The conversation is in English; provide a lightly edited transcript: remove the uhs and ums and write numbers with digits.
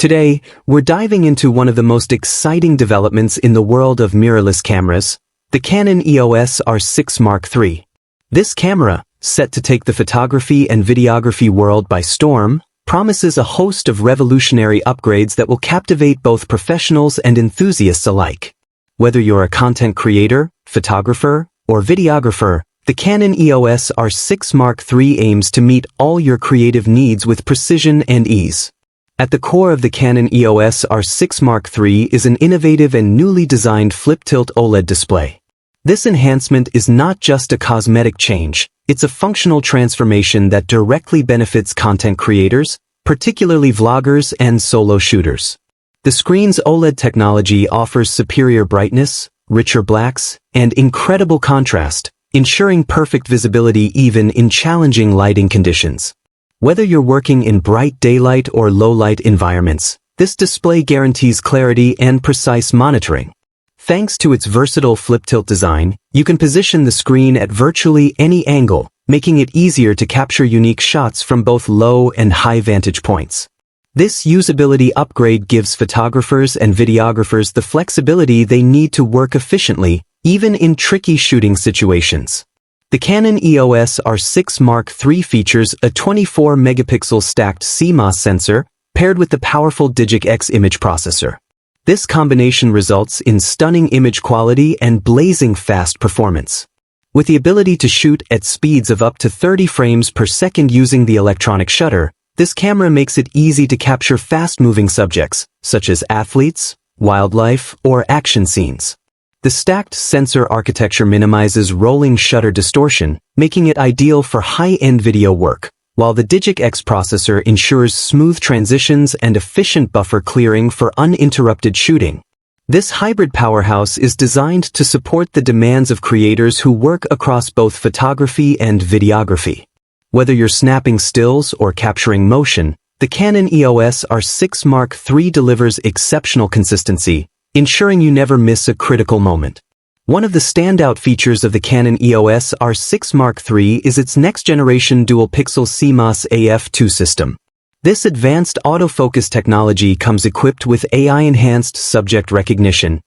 Today, we're diving into one of the most exciting developments in the world of mirrorless cameras, the Canon EOS R6 Mark III. This camera, set to take the photography and videography world by storm, promises a host of revolutionary upgrades that will captivate both professionals and enthusiasts alike. Whether you're a content creator, photographer, or videographer, the Canon EOS R6 Mark III aims to meet all your creative needs with precision and ease. At the core of the Canon EOS R6 Mark III is an innovative and newly designed flip-tilt OLED display. This enhancement is not just a cosmetic change, it's a functional transformation that directly benefits content creators, particularly vloggers and solo shooters. The screen's OLED technology offers superior brightness, richer blacks, and incredible contrast, ensuring perfect visibility even in challenging lighting conditions. Whether you're working in bright daylight or low-light environments, this display guarantees clarity and precise monitoring. Thanks to its versatile flip-tilt design, you can position the screen at virtually any angle, making it easier to capture unique shots from both low and high vantage points. This usability upgrade gives photographers and videographers the flexibility they need to work efficiently, even in tricky shooting situations. The Canon EOS R6 Mark III features a 24-megapixel stacked CMOS sensor paired with the powerful Digic-X image processor. This combination results in stunning image quality and blazing fast performance. With the ability to shoot at speeds of up to 30 frames per second using the electronic shutter, this camera makes it easy to capture fast-moving subjects, such as athletes, wildlife, or action scenes. The stacked sensor architecture minimizes rolling shutter distortion, making it ideal for high-end video work, while the Digic-X processor ensures smooth transitions and efficient buffer clearing for uninterrupted shooting. This hybrid powerhouse is designed to support the demands of creators who work across both photography and videography. Whether you're snapping stills or capturing motion, the Canon EOS R6 Mark III delivers exceptional consistency, ensuring you never miss a critical moment. One of the standout features of the Canon EOS R6 Mark III is its next-generation dual-pixel CMOS AF2 system. This advanced autofocus technology comes equipped with AI-enhanced subject recognition,